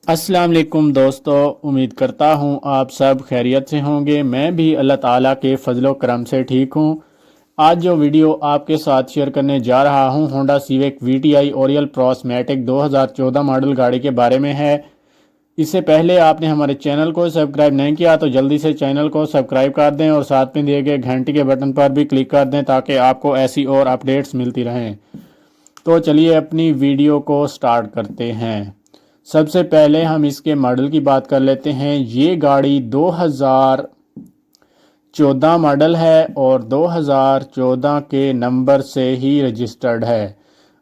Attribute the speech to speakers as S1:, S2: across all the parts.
S1: अस्सलाम वालेकुम दोस्तों, उम्मीद करता हूँ आप सब खैरियत से होंगे। मैं भी अल्लाह ताला के फजलो करम से ठीक हूँ। आज जो वीडियो आपके साथ शेयर करने जा रहा हूँ Honda civic VTi Oryol प्रोसमैटिक 2014 model गाड़ी के बारे में है। इससे पहले आपने हमारे चैनल को सब्सक्राइब नहीं किया तो जल्दी से चैनल को सब्सक्राइब कर दें और साथ में दिए गए घंटी के बटन पर भी क्लिक कर दें ताकि आपको ऐसी और अपडेट्स मिलती रहें। तो चलिए अपनी वीडियो को स्टार्ट करते हैं। सबसे पहले हम इसके मॉडल की बात कर लेते हैं। ये गाड़ी 2014 मॉडल है और 2014 के नंबर से ही रजिस्टर्ड है।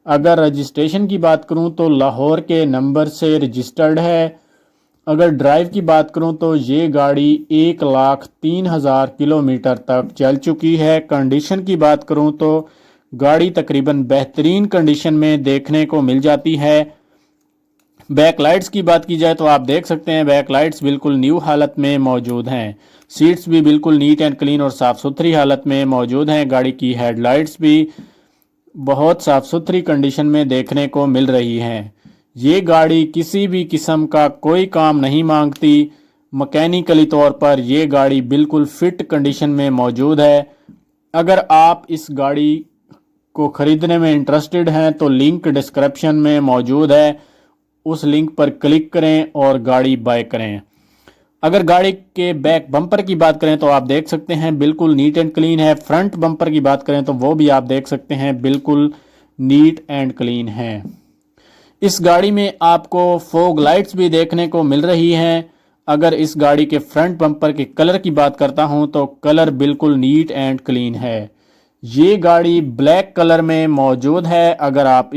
S1: अगर रजिस्ट्रेशन की बात करूं तो लाहौर के नंबर से रजिस्टर्ड है। अगर ड्राइव की बात करूं तो ये गाड़ी 1,03,000 किलोमीटर तक चल चुकी है। कंडीशन की बात करूं तो गाड़ी तकरीबन बेहतरीन कंडीशन में देखने को मिल जाती है। बैक लाइट्स की बात की जाए तो आप देख सकते हैं बैक लाइट्स बिल्कुल न्यू हालत में मौजूद हैं। सीट्स भी बिल्कुल नीट एंड क्लीन और साफ़ सुथरी हालत में मौजूद हैं। गाड़ी की हेडलाइट्स भी बहुत साफ़ सुथरी कंडीशन में देखने को मिल रही हैं। ये गाड़ी किसी भी किस्म का कोई काम नहीं मांगती। मैकेनिकली तौर पर ये गाड़ी बिल्कुल फिट कंडीशन में मौजूद है। अगर आप इस गाड़ी को ख़रीदने में इंटरेस्टेड हैं तो लिंक डिस्क्रिप्शन में मौजूद है, उस लिंक पर क्लिक करें और गाड़ी बाय करें। अगर गाड़ी के बैक बम्पर की बात करें तो आप देख सकते हैं बिल्कुल नीट एंड क्लीन है। फ्रंट बम्पर की बात करें तो वो भी आप देख सकते हैं बिल्कुल नीट एंड क्लीन है। इस गाड़ी में आपको फॉग लाइट्स भी देखने को मिल रही हैं। अगर इस गाड़ी के फ्रंट बम्पर के कलर की बात करता हूं तो कलर बिल्कुल नीट एंड क्लीन है। ये गाड़ी ब्लैक कलर में मौजूद है। अगर आप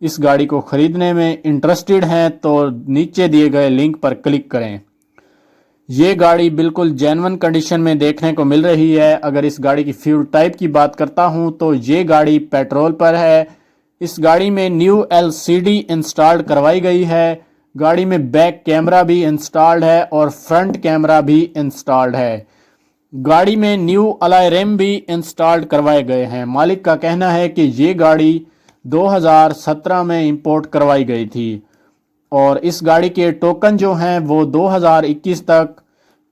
S1: इस गाड़ी को ख़रीदने में इंटरेस्टेड हैं तो नीचे दिए गए लिंक पर क्लिक करें। ये गाड़ी बिल्कुल जेन्युइन कंडीशन में देखने को मिल रही है। अगर इस गाड़ी की फ्यूल टाइप की बात करता हूं तो ये गाड़ी पेट्रोल पर है। इस गाड़ी में न्यू एलसीडी इंस्टॉल्ड करवाई गई है। गाड़ी में बैक कैमरा भी इंस्टॉल्ड है और फ्रंट कैमरा भी इंस्टॉल्ड है। गाड़ी में न्यू अलॉय रिम भी इंस्टॉल्ड करवाए गए हैं। मालिक का कहना है कि ये गाड़ी 2017 में इंपोर्ट करवाई गई थी और इस गाड़ी के टोकन जो हैं वो 2021 तक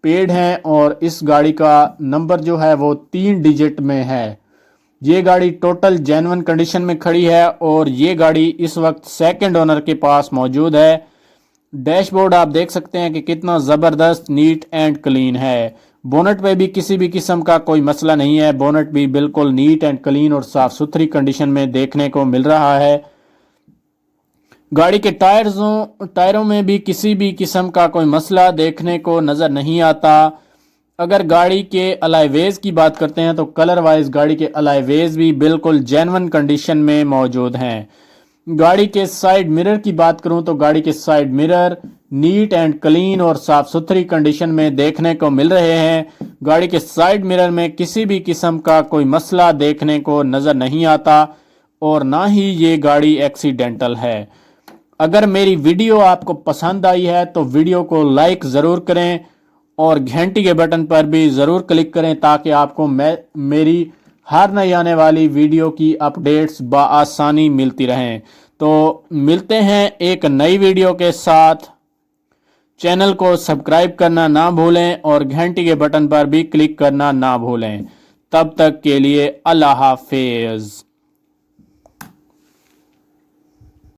S1: पेड हैं और इस गाड़ी का नंबर जो है वो 3 डिजिट में है। ये गाड़ी टोटल जेन्युइन कंडीशन में खड़ी है और ये गाड़ी इस वक्त सेकंड ओनर के पास मौजूद है। डैशबोर्ड आप देख सकते हैं कि कितना ज़बरदस्त नीट एंड क्लीन है। बोनट पे भी किसी भी किस्म का कोई मसला नहीं है। बोनट भी बिल्कुल नीट एंड क्लीन और साफ सुथरी कंडीशन में देखने को मिल रहा है। गाड़ी के टायरों में भी किसी भी किस्म का कोई मसला देखने को नज़र नहीं आता। अगर गाड़ी के अलॉयवेज की बात करते हैं तो कलर वाइज गाड़ी के अलॉयवेज भी बिल्कुल जेन्युइन कंडीशन में मौजूद हैं। गाड़ी के साइड मिरर की बात करूं तो गाड़ी के side mirror neat and clean और साफ सुथरी कंडीशन में देखने को मिल रहे हैं। गाड़ी के साइड मिरर में किसी भी किस्म का कोई मसला देखने को नज़र नहीं आता और ना ही ये गाड़ी एक्सीडेंटल है। अगर मेरी वीडियो आपको पसंद आई है तो वीडियो को लाइक ज़रूर करें और घंटी के बटन पर भी ज़रूर क्लिक करें ताकि आपको मेरी हर नई आने वाली वीडियो की अपडेट्स बआसानी मिलती रहें। तो मिलते हैं एक नई वीडियो के साथ। चैनल को सब्सक्राइब करना ना भूलें और घंटी के बटन पर भी क्लिक करना ना भूलें। तब तक के लिए अल्लाह हाफिज़।